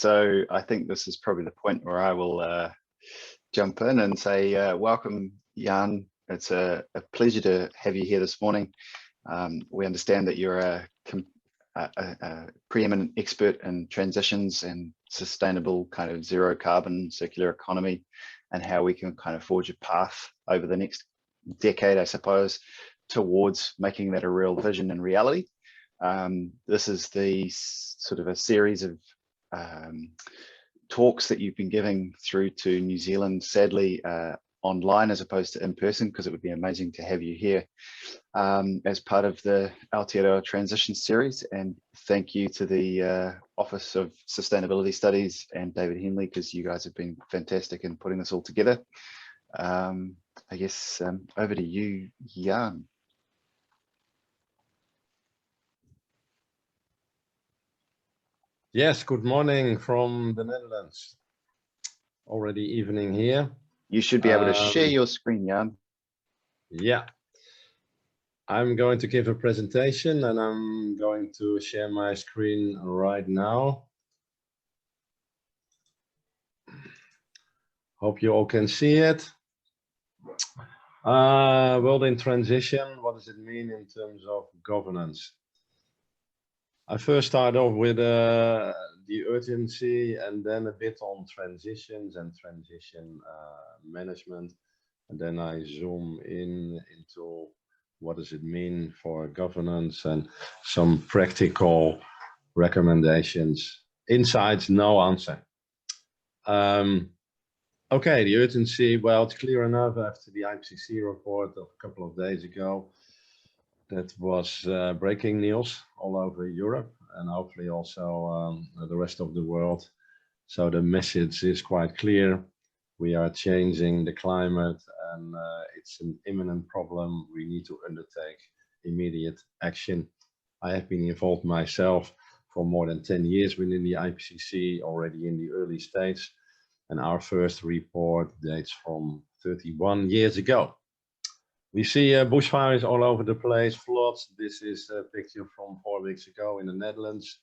So I think this is probably the point where I will jump in and say, welcome, Jan. It's a pleasure to have you here this morning. We understand that you're a preeminent expert in transitions and sustainable kind of zero carbon circular economy and how we can kind of forge a path over the next decade, I suppose, towards making that a real vision and reality. This is the sort of a series of talks that you've been giving through to New Zealand, sadly online as opposed to in person, because it would be amazing to have you here as part of the Aotearoa Transition Series. And thank you to the Office of Sustainability Studies and David Henley, because you guys have been fantastic in putting this all together. I guess over to you, Jan. Yes, good morning from the Netherlands. Already evening here. You should be able to share your screen, Jan. Yeah. I'm going to give a presentation and I'm going to share my screen right now. Hope you all can see it. World in transition, what does it mean in terms of governance? I first start off with the urgency and then a bit on transitions and transition management. And then I zoom into what does it mean for governance and some practical recommendations. Insights, no answer. Okay, the urgency, well, it's clear enough after the IPCC report of a couple of days ago. That was breaking news all over Europe and hopefully also the rest of the world. So the message is quite clear. We are changing the climate and it's an imminent problem. We need to undertake immediate action. I have been involved myself for more than 10 years within the IPCC, already in the early stage. And our first report dates from 31 years ago. We see bushfires all over the place, floods. This is a picture from 4 weeks ago in the Netherlands.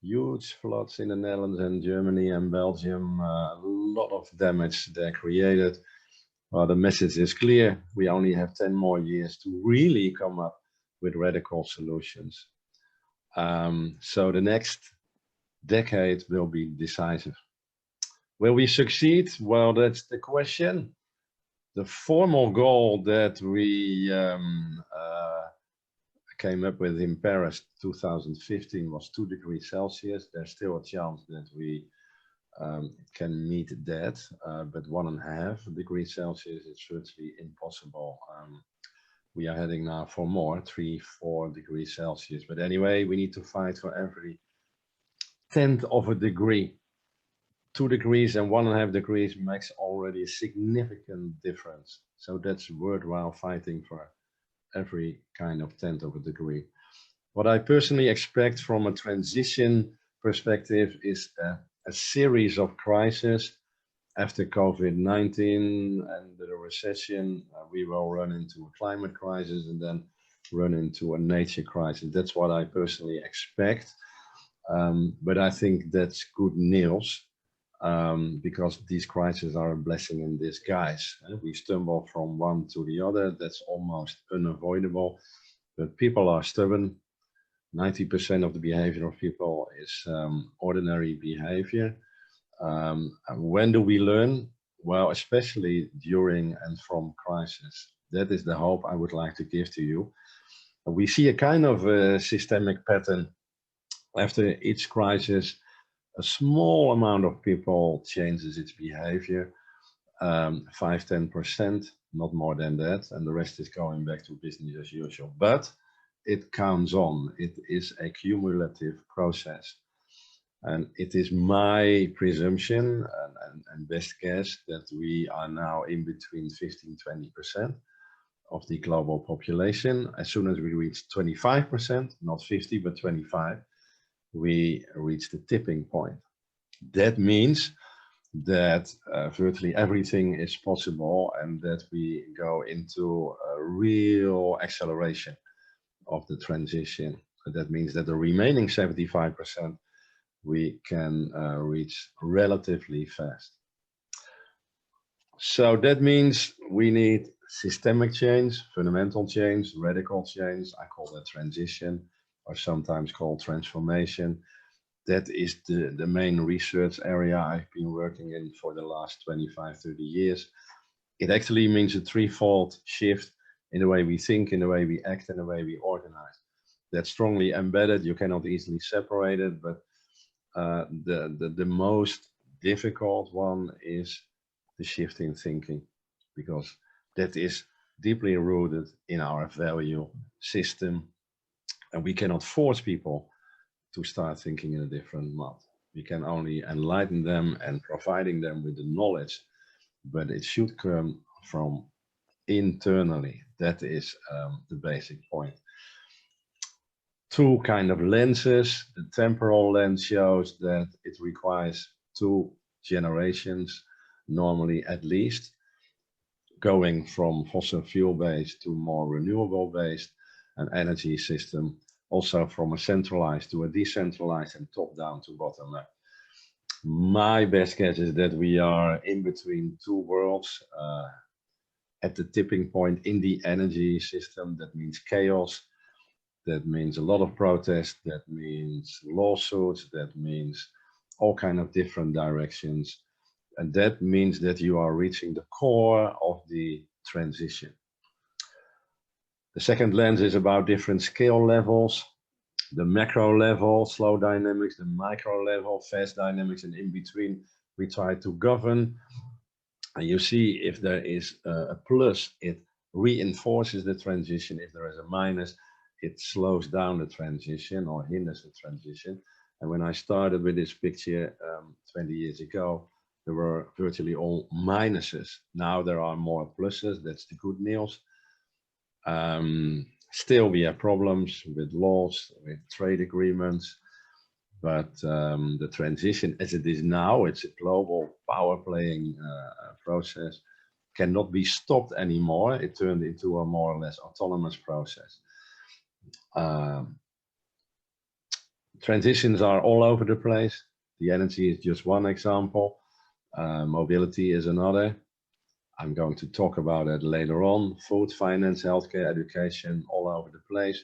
Huge floods in the Netherlands and Germany and Belgium. A lot of damage there created. Well, the message is clear. We only have 10 more years to really come up with radical solutions. So the next decade will be decisive. Will we succeed? Well, that's the question. The formal goal that we came up with in Paris 2015 was 2 degrees Celsius. There's still a chance that we can meet that, but 1.5 degrees Celsius is virtually impossible. We are heading now for more, 3-4 degrees Celsius. But anyway, we need to fight for every 1/10 of a degree. 2 degrees and 1.5 degrees makes already a significant difference. So that's worthwhile fighting for every kind of 1/10 of a degree. What I personally expect from a transition perspective is a series of crises. After COVID-19 and the recession, we will run into a climate crisis and then run into a nature crisis. That's what I personally expect. But I think that's good news. Because these crises are a blessing in disguise. We stumble from one to the other, that's almost unavoidable, but people are stubborn. 90% of the behavior of people is ordinary behavior. When do we learn? Well, especially during and from crisis. That is the hope I would like to give to you. We see a kind of a systemic pattern. After each crisis, a small amount of people changes its behavior, 5–10%, not more than that, and the rest is going back to business as usual. But it counts on. It is a cumulative process. And it is my presumption and best guess that we are now in between 15–20% of the global population. As soon as we reach 25%, not 50, but 25, we reach the tipping point. That means that virtually everything is possible and that we go into a real acceleration of the transition. That means that the remaining 75% we can reach relatively fast. So that means we need systemic change, fundamental change, radical change. I call that transition, or sometimes called transformation. That is the main research area I've been working in for the last 25, 30 years. It actually means a threefold shift in the way we think, in the way we act, and the way we organize. That's strongly embedded. You cannot easily separate it, but the most difficult one is the shift in thinking, because that is deeply rooted in our value system, and we cannot force people to start thinking in a different mode. We can only enlighten them and providing them with the knowledge, but it should come from internally. That is the basic point. Two kind of lenses. The temporal lens shows that it requires 2 generations, normally at least, going from fossil fuel based to more renewable based, an energy system, also from a centralized to a decentralized and top down to bottom up. My best guess is that we are in between 2 worlds, at the tipping point in the energy system. That means chaos. That means a lot of protest. That means lawsuits. That means all kind of different directions. And that means that you are reaching the core of the transition. The second lens is about different scale levels. The macro level, slow dynamics, the micro level, fast dynamics, and in between we try to govern. And you see if there is a plus, it reinforces the transition. If there is a minus, it slows down the transition or hinders the transition. And when I started with this picture 20 years ago, there were virtually all minuses. Now there are more pluses. That's the good news. Still, we have problems with laws, with trade agreements, but the transition as it is now, it's a global power playing process, cannot be stopped anymore. It turned into a more or less autonomous process. Transitions are all over the place. The energy is just one example. Mobility is another. I'm going to talk about it later on. Food, finance, healthcare, education, all over the place.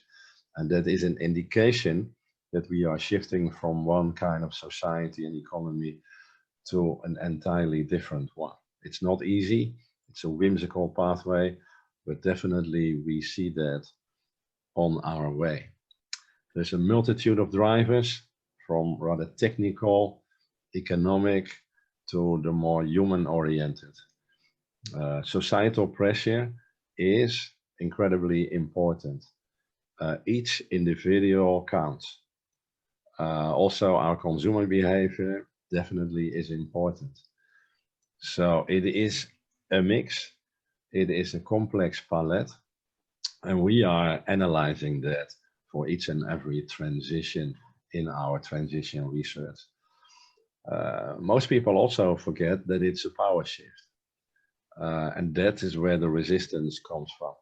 And that is an indication that we are shifting from one kind of society and economy to an entirely different one. It's not easy. It's a whimsical pathway, but definitely we see that on our way. There's a multitude of drivers, from rather technical, economic, to the more human-oriented. Societal pressure is incredibly important. Each individual counts. Also, our consumer behavior definitely is important. So it is a mix. It is a complex palette, and we are analyzing that for each and every transition in our transition research. Most people also forget that it's a power shift. And that is where the resistance comes from.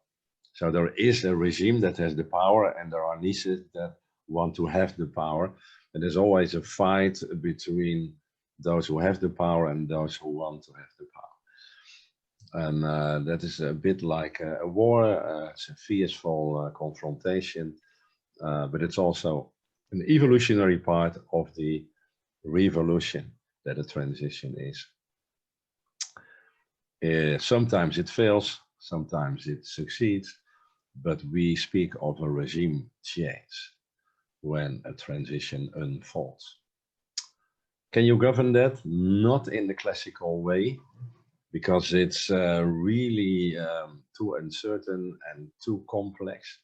So there is a regime that has the power, and there are niches that want to have the power. And there's always a fight between those who have the power and those who want to have the power. And that is a bit like a war. It's a fierceful confrontation, but it's also an evolutionary part of the revolution that a transition is. Sometimes it fails, sometimes it succeeds, but we speak of a regime change when a transition unfolds. Can you govern that? Not in the classical way, because it's really too uncertain and too complex,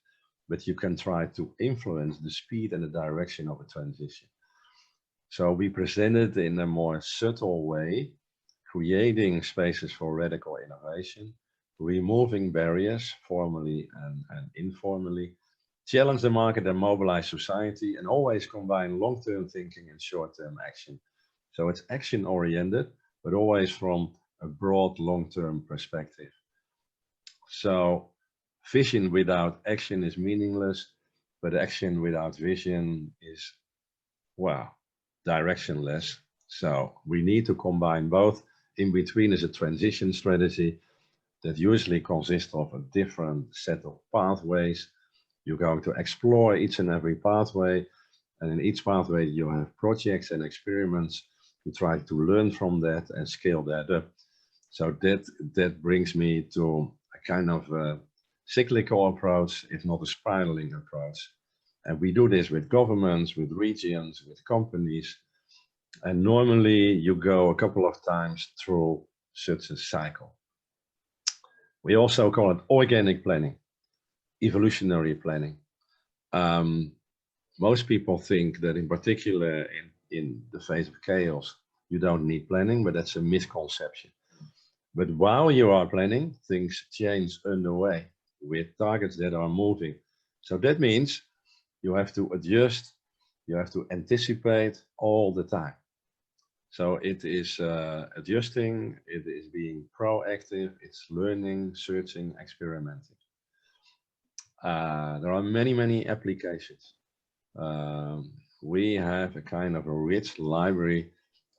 but you can try to influence the speed and the direction of a transition. So we present it in a more subtle way, creating spaces for radical innovation, removing barriers formally and informally, challenge the market and mobilize society, and always combine long-term thinking and short-term action. So it's action-oriented, but always from a broad long-term perspective. So vision without action is meaningless, but action without vision is, well, directionless. So we need to combine both. In between is a transition strategy that usually consists of a different set of pathways. You're going to explore each and every pathway, and in each pathway you have projects and experiments. You try to learn from that and scale that up. So that brings me to a kind of a cyclical approach, if not a spiraling approach. And we do this with governments, with regions, with companies. And normally you go a couple of times through such a cycle. We also call it organic planning, evolutionary planning. Most people think that in particular in the face of chaos, you don't need planning, but that's a misconception. But while you are planning, things change underway with targets that are moving. So that means you have to adjust, you have to anticipate all the time. So it is adjusting, it is being proactive, it's learning, searching, experimenting. There are many applications. We have a kind of a rich library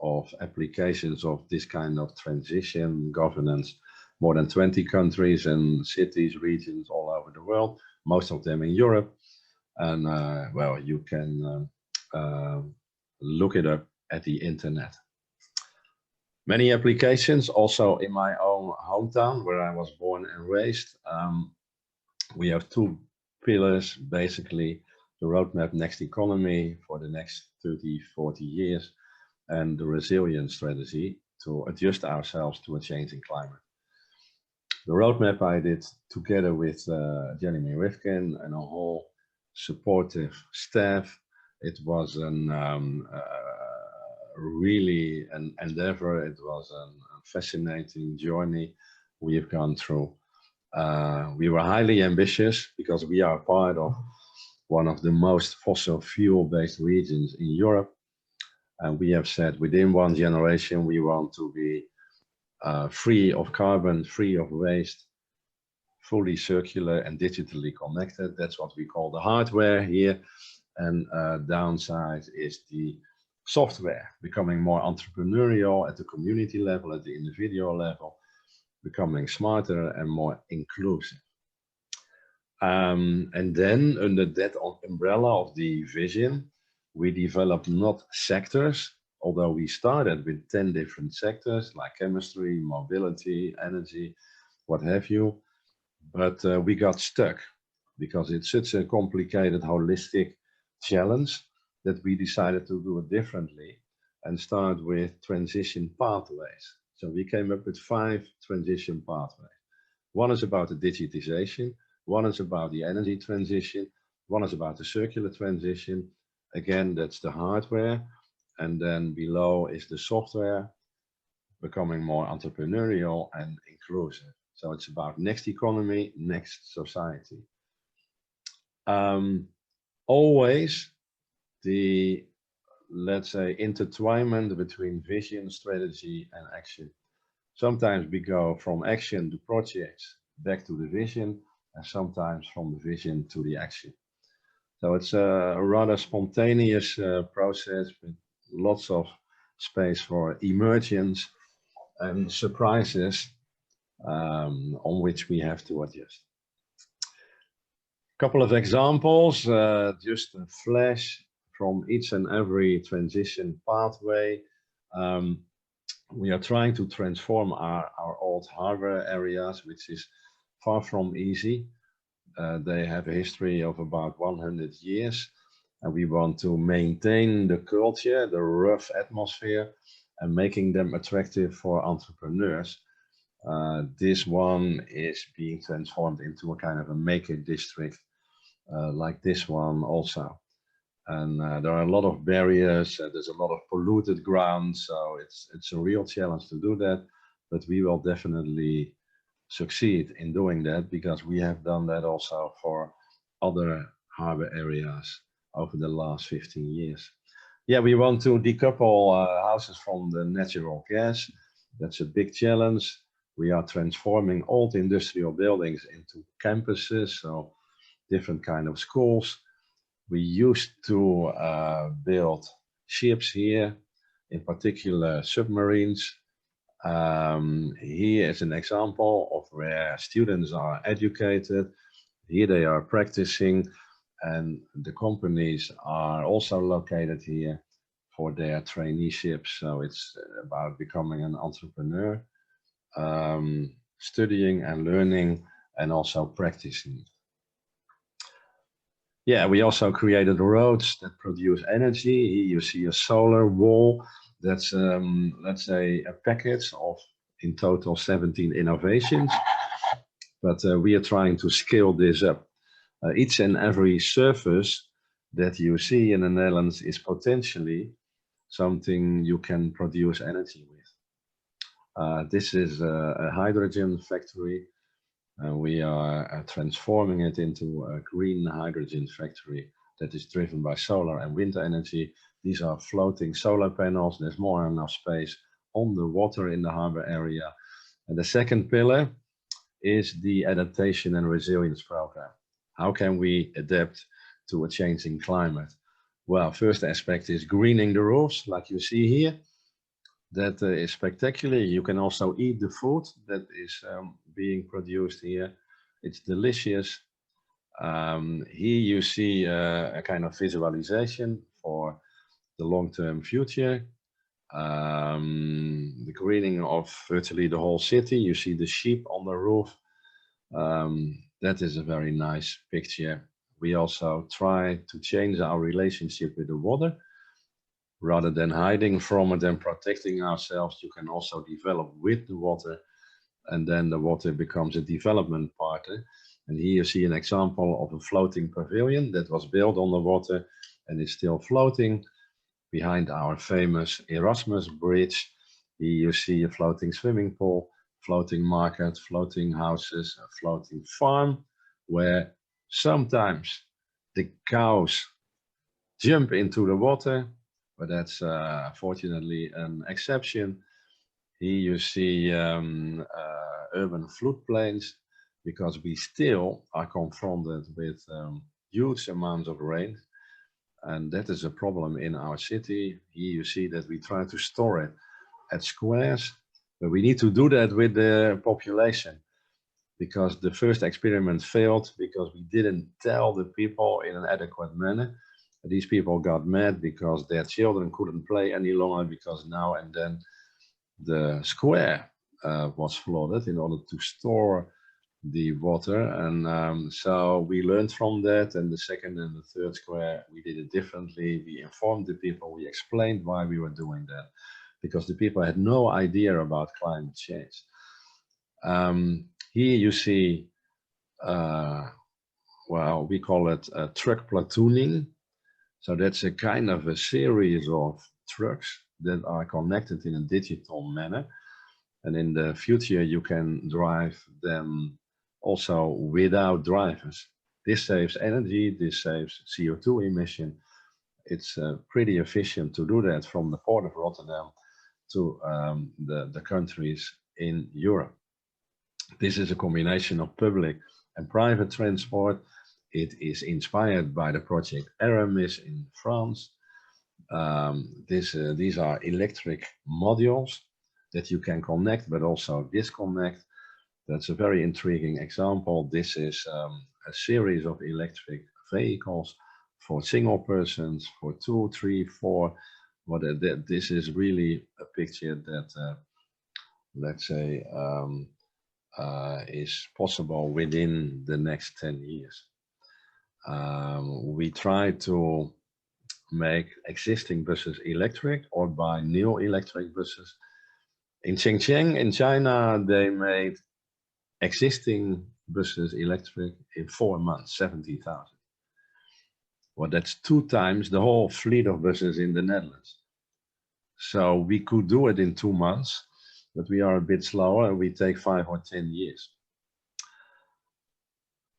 of applications of this kind of transition governance, more than 20 countries and cities, regions all over the world, most of them in Europe. And well, you can look it up at the internet. Many applications also in my own hometown where I was born and raised. We have two pillars, basically the roadmap next economy for the next 30, 40 years, and the resilience strategy to adjust ourselves to a changing climate. The roadmap I did together with Jeremy Rifkin and a whole supportive staff. It was really an endeavor. It was a fascinating journey we have gone through. We were highly ambitious because we are part of one of the most fossil fuel-based regions in Europe. And we have said within one generation, we want to be free of carbon, free of waste, fully circular and digitally connected. That's what we call the hardware here. And downside is the software, becoming more entrepreneurial at the community level, at the individual level, becoming smarter and more inclusive. And then under that umbrella of the vision, we developed not sectors, although we started with 10 different sectors like chemistry, mobility, energy, what have you. But we got stuck because it's such a complicated, holistic challenge that we decided to do it differently and start with transition pathways. So we came up with 5 transition pathways. One is about the digitization, one is about the energy transition, one is about the circular transition. Again, that's the hardware. And then below is the software, becoming more entrepreneurial and inclusive. So it's about next economy, next society. Always the, let's say, intertwinement between vision, strategy, and action. Sometimes we go from action to projects back to the vision, and sometimes from the vision to the action. So it's a rather spontaneous process with lots of space for emergence and surprises on which we have to adjust. Couple of examples, just a flash from each and every transition pathway. We are trying to transform our old harbor areas, which is far from easy. They have a history of about 100 years, and we want to maintain the culture, the rough atmosphere, and making them attractive for entrepreneurs. This one is being transformed into a kind of a maker district, like this one also. And there are a lot of barriers, there's a lot of polluted ground, so it's a real challenge to do that, but we will definitely succeed in doing that because we have done that also for other harbor areas over the last 15 years. Yeah, we want to decouple houses from the natural gas. That's a big challenge. We are transforming old industrial buildings into campuses, so different kind of schools. We used to build ships here, in particular submarines. Here is an example of where students are educated. Here they are practicing, and the companies are also located here for their traineeships. So it's about becoming an entrepreneur, studying and learning, and also practicing. Yeah, we also created roads that produce energy. Here you see a solar wall. That's, let's say, a package of in total 17 innovations. But we are trying to scale this up. Each and every surface that you see in the Netherlands is potentially something you can produce energy with. This is a hydrogen factory. We are transforming it into a green hydrogen factory that is driven by solar and wind energy. These are floating solar panels. There's more than enough space on the water in the harbor area. And the second pillar is the adaptation and resilience program. How can we adapt to a changing climate? Well, first aspect is greening the roofs, like you see here. That is spectacular. You can also eat the food that is being produced here. It's delicious. Here you see a kind of visualization for the long-term future. The greening of virtually the whole city. You see the sheep on the roof. That is a very nice picture. We also try to change our relationship with the water. Rather than hiding from it and protecting ourselves, you can also develop with the water, and then the water becomes a development partner. And here you see an example of a floating pavilion that was built on the water and is still floating behind our famous Erasmus bridge. Here you see a floating swimming pool, floating market, floating houses, a floating farm, where sometimes the cows jump into the water, but that's fortunately an exception. Here you see urban floodplains, because we still are confronted with huge amounts of rain, and that is a problem in our city. Here you see that we try to store it at squares, but we need to do that with the population, because the first experiment failed because we didn't tell the people in an adequate manner. These people got mad because their children couldn't play any longer, because now and then the square was flooded in order to store the water. And so we learned from that, and the second and the third square we did it differently. We informed the people, we explained why we were doing that, because the people had no idea about climate change. Here you see, well, we call it truck platooning. So that's a kind of a series of trucks that are connected in a digital manner. And in the future, you can drive them also without drivers. This saves energy, this saves CO2 emission. It's pretty efficient to do that from the port of Rotterdam to the countries in Europe. This is a combination of public and private transport. It is inspired by the project Aramis in France. These are electric modules that you can connect but also disconnect. That's a very intriguing example. This is a series of electric vehicles for single persons, for 2, 3, 4. This is really a picture that, let's say, is possible within the next 10 years. We try to make existing buses electric or buy new electric buses. In Shenzhen, in China, they made existing buses electric in 4 months, 70,000. Well, that's 2 times the whole fleet of buses in the Netherlands. So we could do it in 2 months, but we are a bit slower and we take 5 or 10 years.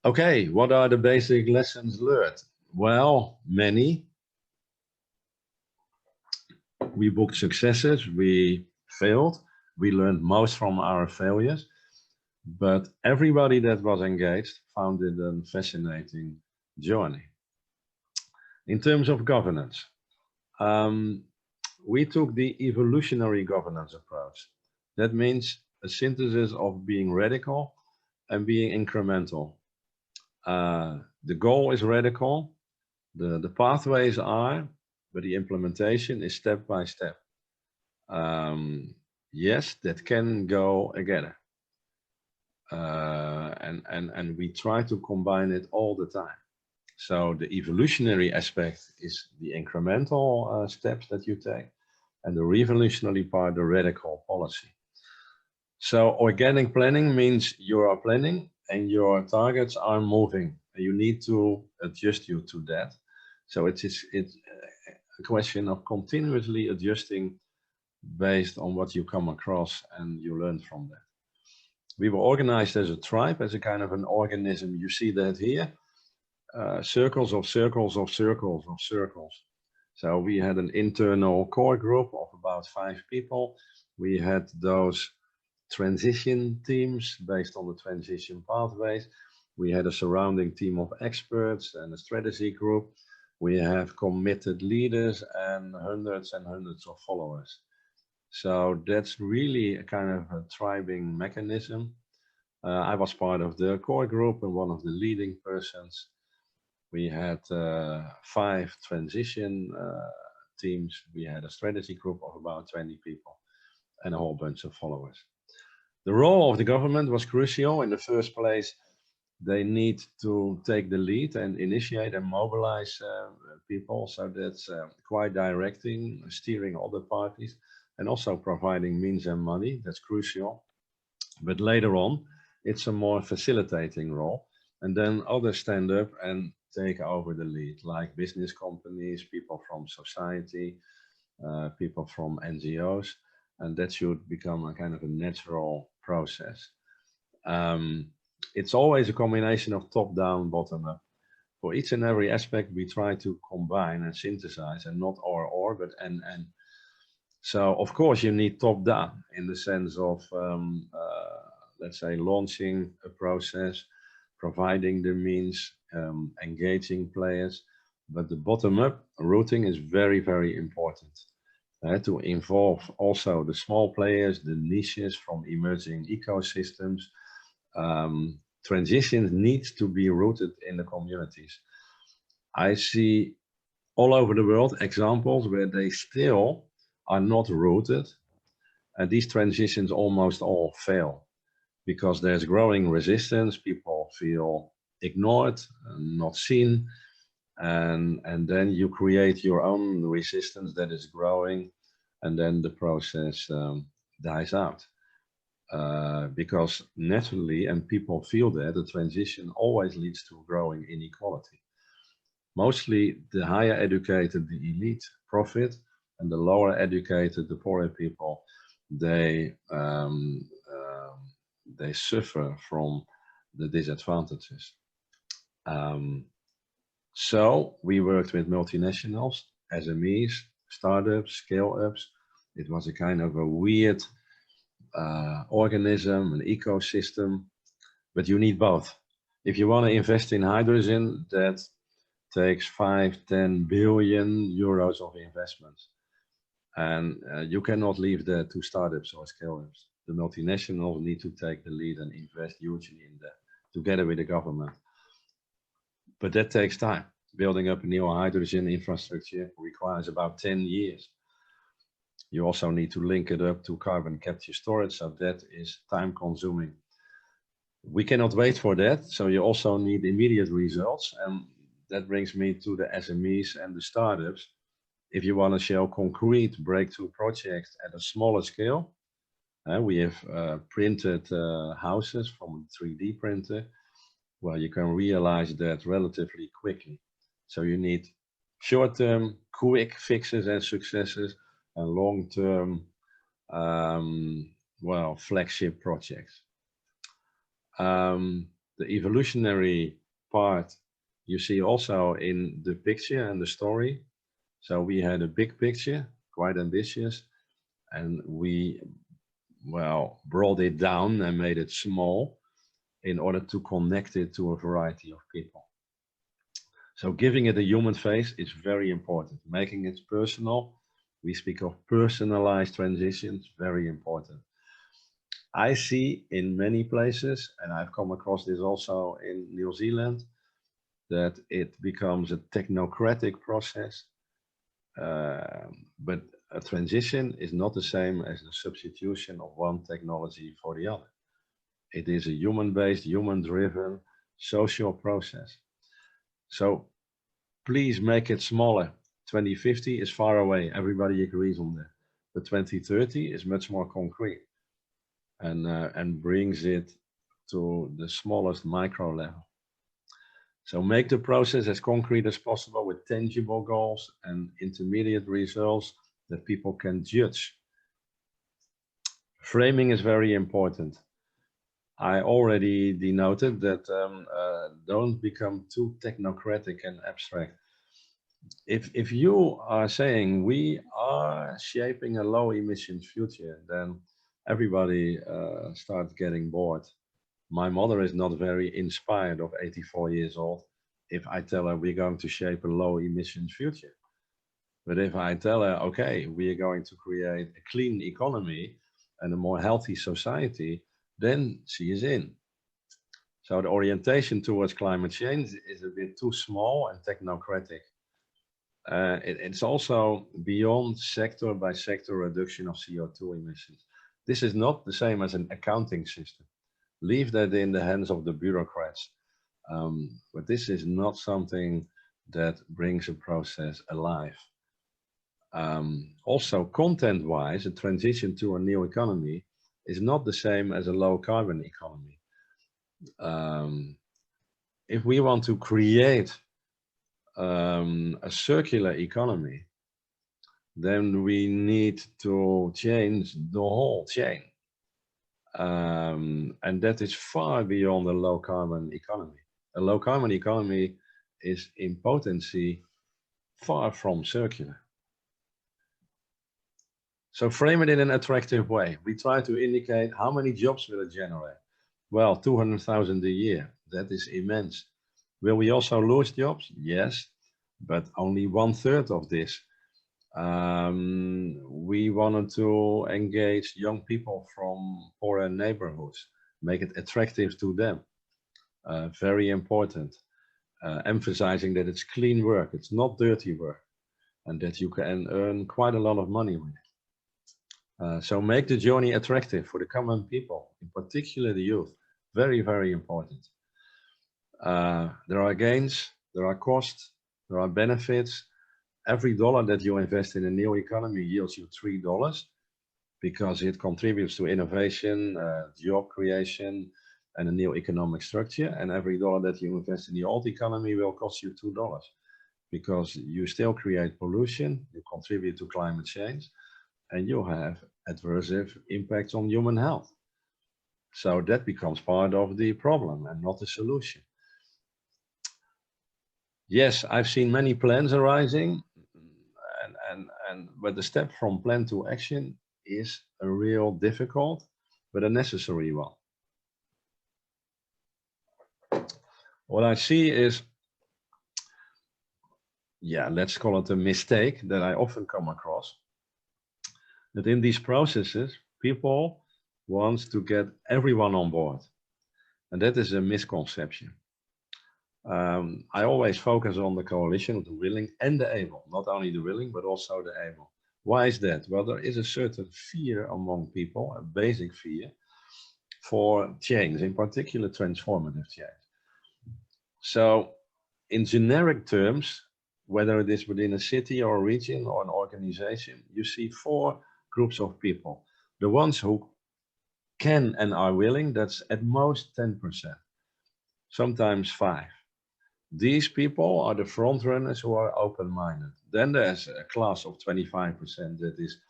Okay, what are the basic lessons learned? Well, many. We booked successes, we failed, we learned most from our failures, but everybody that was engaged found it a fascinating journey. In terms of governance, We took the evolutionary governance approach. That means a synthesis of being radical and being incremental. The goal is radical, the pathways are, but the implementation is step by step. Yes, that can go together. And we try to combine it all the time. So the evolutionary aspect is the incremental steps that you take, and the revolutionary part, the radical policy. So organic planning means you are planning and your targets are moving. You need to adjust you to that. So it's a question of continuously adjusting based on what you come across and you learn from that. We were organized as a tribe, as a kind of an organism. You see that here, circles of circles of circles of circles. So we had an internal core group of about 5 people. We had those transition teams based on the transition pathways. We had a surrounding team of experts and a strategy group. We have committed leaders and hundreds of followers. So that's really a kind of a tribing mechanism. I was part of the core group and one of the leading persons. We had 5 transition teams. We had a strategy group of about 20 people and a whole bunch of followers. The role of the government was crucial. In the first place, they need to take the lead and initiate and mobilize people. So that's quite directing, steering other parties, and also providing means and money. That's crucial. But later on, it's a more facilitating role. And then others stand up and take over the lead, like business companies, people from society, people from NGOs. And that should become a kind of a natural process. It's always a combination of top-down, bottom-up. For each and every aspect, we try to combine and synthesize, and not or, but and. So, of course, you need top-down in the sense of, let's say, launching a process, providing the means, engaging players. But the bottom-up routing is very, very important. To involve also the small players, the niches from emerging ecosystems. Transitions need to be rooted in the communities. I see all over the world examples where they still are not rooted, and these transitions almost all fail because there's growing resistance. People feel ignored, not seen. And then you create your own resistance that is growing, and then the process dies out. Because naturally, and people feel that, the transition always leads to growing inequality. Mostly the higher educated, the elite, profit, and the lower educated, the poorer people, they suffer from the disadvantages. So we worked with multinationals, SMEs, startups, scale-ups. It was a kind of a weird organism, an ecosystem, but you need both. If you want to invest in hydrogen, that takes 5–10 billion euros of investments. And you cannot leave that to startups or scale-ups. The multinationals need to take the lead and invest hugely in that, together with the government. But that takes time. Building up a new hydrogen infrastructure requires about 10 years. You also need to link it up to carbon capture storage, so that is time consuming. We cannot wait for that, so you also need immediate results, and that brings me to the SMEs and the startups. If you want to show concrete breakthrough projects at a smaller scale, we have printed houses from a 3D printer. Well, you can realize that relatively quickly. So you need short-term, quick fixes and successes, and long-term, well, flagship projects. The evolutionary part you see also in the picture and the story. So we had a big picture, quite ambitious, and we, well, brought it down and made it small in order to connect it to a variety of people. So giving it a human face is very important. Making it personal. We speak of personalized transitions, very important. I see in many places, and I've come across this also in New Zealand, that it becomes a technocratic process. But a transition is not the same as the substitution of one technology for the other. It is a human-based, human-driven social process. So please make it smaller. 2050 is far away. Everybody agrees on that. But 2030 is much more concrete and brings it to the smallest micro level. So make the process as concrete as possible with tangible goals and intermediate results that people can judge. Framing is very important. I already denoted that don't become too technocratic and abstract. If you are saying we are shaping a low emissions future, then everybody starts getting bored. My mother is not very inspired of 84 years old if I tell her we're going to shape a low emissions future. But if I tell her, okay, we are going to create a clean economy and a more healthy society, then she is in. So the orientation towards climate change is a bit too small and technocratic. It's also beyond sector by sector reduction of CO2 emissions. This is not the same as an accounting system. Leave that in the hands of the bureaucrats. But this is not something that brings a process alive. Also, content-wise, a transition to a new economy is not the same as a low carbon economy. If we want to create a circular economy, then we need to change the whole chain. And that is far beyond a low carbon economy. A low carbon economy is in potency far from circular. So frame it in an attractive way. We try to indicate how many jobs will it generate. Well, 200,000 a year, that is immense. Will we also lose jobs? Yes, but only 1/3 of this. We wanted to engage young people from poorer neighborhoods, make it attractive to them. Very important. Emphasizing that it's clean work, it's not dirty work, and that you can earn quite a lot of money with it. So make the journey attractive for the common people, in particular the youth. Very, very important. There are gains, there are costs, there are benefits. Every dollar that you invest in a new economy yields you $3 because it contributes to innovation, job creation, and a new economic structure. And every dollar that you invest in the old economy will cost you $2 because you still create pollution, you contribute to climate change, and you have adverse impacts on human health. So that becomes part of the problem and not the solution. Yes, I've seen many plans arising, but the step from plan to action is a real difficult, but a necessary one. What I see is, yeah, let's call it a mistake that I often come across, that in these processes, people want to get everyone on board. And that is a misconception. I always focus on the coalition of the willing and the able, not only the willing, but also the able. Why is that? Well, there is a certain fear among people, a basic fear for change, in particular transformative change. So in generic terms, whether it is within a city or a region or an organization, you see 4 groups of people. The ones who can and are willing, that's at most 10%, sometimes 5%. These people are the front runners who are open-minded. Then there's a class of 25% that is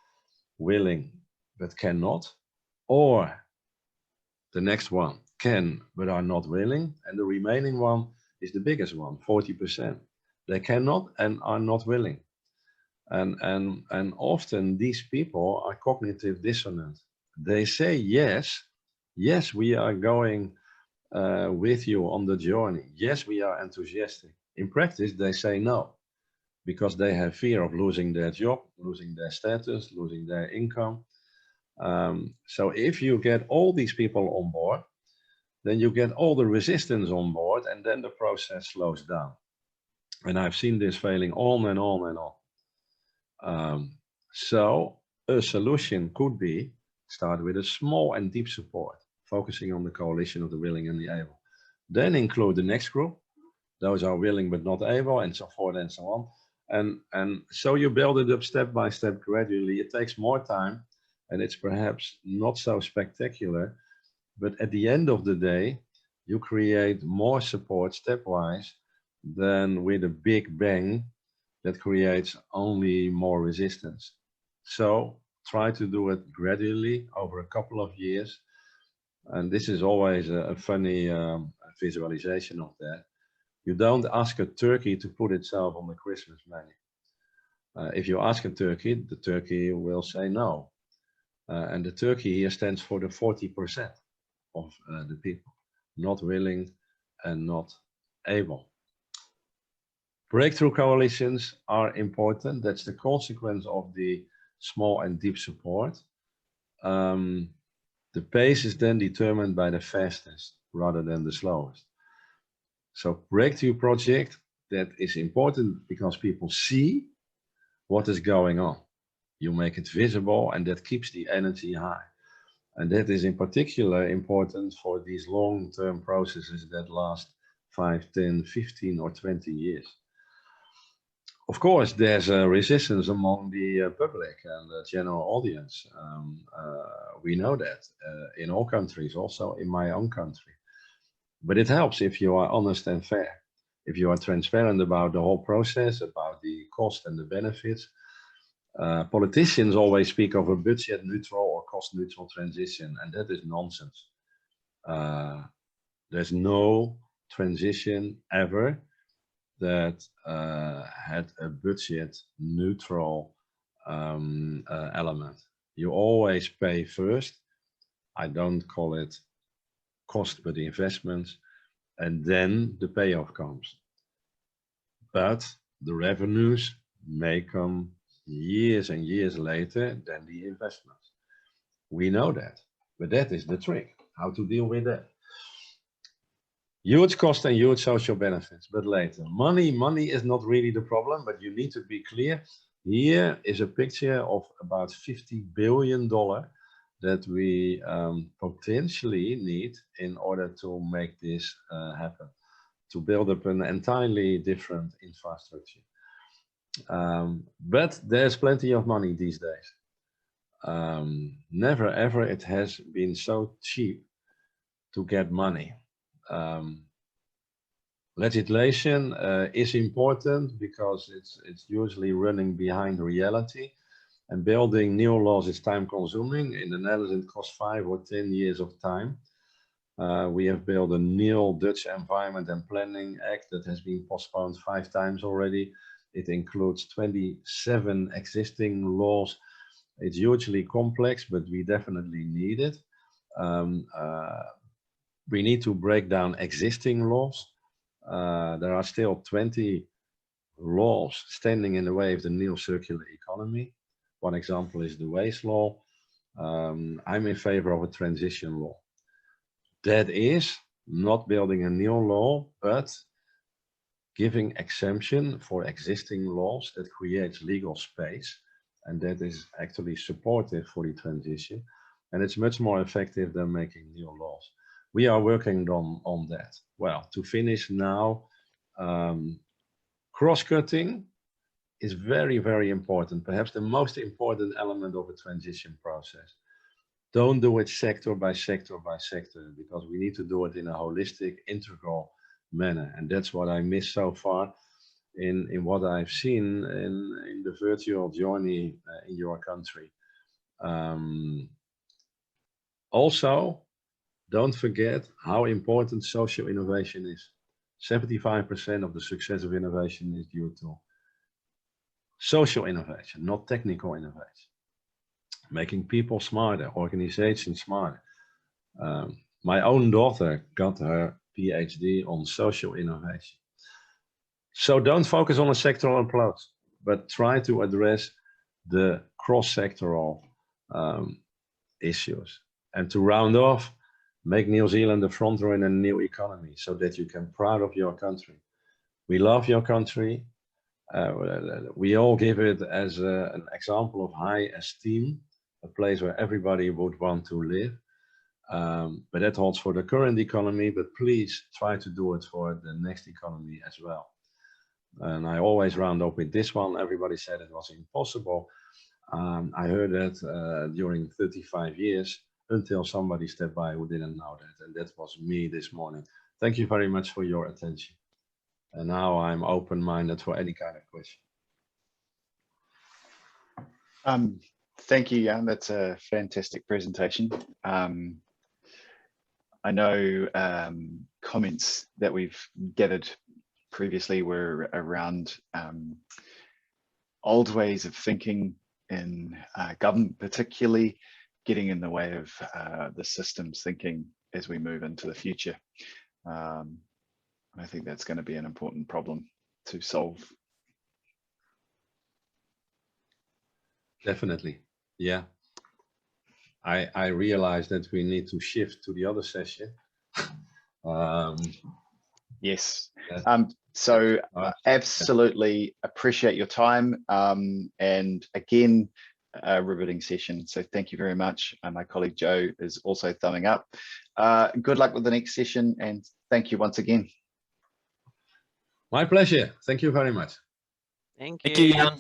willing but cannot, or the next one can but are not willing, and the remaining one is the biggest one, 40%. They cannot and are not willing. And often these people are cognitive dissonant. They say yes, we are going with you on the journey. Yes, we are enthusiastic, In practice, they say no, because they have fear of losing their job, losing their status, losing their income. So if you get all these people on board, then you get all the resistance on board, and then the process slows down. And I've seen this failing on and on and on. So a solution could be start with a small and deep support, focusing on the coalition of the willing and the able. Then include the next group. Those are willing but not able, and so forth and so on. And so you build it up step by step gradually. It takes more time, and it's perhaps not so spectacular, but at the end of the day, you create more support stepwise than with a big bang that creates only more resistance. So try to do it gradually over a couple of years. And this is always a funny visualization of that. You don't ask a turkey to put itself on the Christmas menu. If you ask a turkey, the turkey will say no. And the turkey here stands for the 40% of the people, not willing and not able. Breakthrough coalitions are important. That's the consequence of the small and deep support. The pace is then determined by the fastest rather than the slowest. So breakthrough project, that is important because people see what is going on. You make it visible, and that keeps the energy high. And that is in particular important for these long-term processes that last 5, 10, 15 or 20 years. Of course, there's a resistance among the public and the general audience. We know that in all countries, also in my own country. But it helps if you are honest and fair. If you are transparent about the whole process, about the cost and the benefits. Politicians always speak of a budget neutral or cost neutral transition, and that is nonsense. There's no transition ever that had a budget neutral element. You always pay first. I don't call it cost, but the investments, and then the payoff comes. But the revenues may come years and years later than the investments. We know that, but that is the trick, how to deal with that. Huge cost and huge social benefits, but later. Money is not really the problem, but you need to be clear. Here is a picture of about $50 billion that we potentially need in order to make this happen, to build up an entirely different infrastructure. But there's plenty of money these days. Never ever it has been so cheap to get money. Legislation is important because it's usually running behind reality, and building new laws is time consuming. In the Netherlands, it costs 5 or 10 years of time. We have built a new Dutch Environment and Planning Act that has been postponed 5 times already. It includes 27 existing laws. It's hugely complex, but we definitely need it. We need to break down existing laws. There are still 20 laws standing in the way of the new circular economy. One example is the waste law. I'm in favor of a transition law. That is not building a new law, but giving exemption for existing laws that creates legal space, and that is actually supportive for the transition, and it's much more effective than making new laws. We are working on that. Well, to finish now, cross-cutting is very, very important, perhaps the most important element of a transition process. Don't do it sector by sector by sector, because we need to do it in a holistic, integral manner. And that's what I miss so far in what I've seen in the virtual journey in your country. Also, don't forget how important social innovation is. 75% of the success of innovation is due to social innovation, not technical innovation. Making people smarter, organizations smarter. My own daughter got her PhD on social innovation. So don't focus on a sectoral approach, but try to address the cross-sectoral issues. And to round off, make New Zealand the front runner in a new economy so that you can be proud of your country. We love your country. We all give it as an example of high esteem, a place where everybody would want to live. But that holds for the current economy, but please try to do it for the next economy as well. And I always round up with this one. Everybody said it was impossible. I heard that during 35 years until somebody stepped by who didn't know that. And that was me this morning. Thank you very much for your attention. And now I'm open-minded for any kind of question. Thank you, Jan. That's a fantastic presentation. I know comments that we've gathered previously were around old ways of thinking in government, particularly getting in the way of the systems thinking as we move into the future. I think that's going to be an important problem to solve. Definitely, yeah. I realize that we need to shift to the other session. Yes. So absolutely appreciate your time. And again, a riveting session. So thank you very much. My colleague Joe is also thumbing up. Good luck with the next session, and thank you once again. My pleasure. Thank you very much. Thank you, Jan.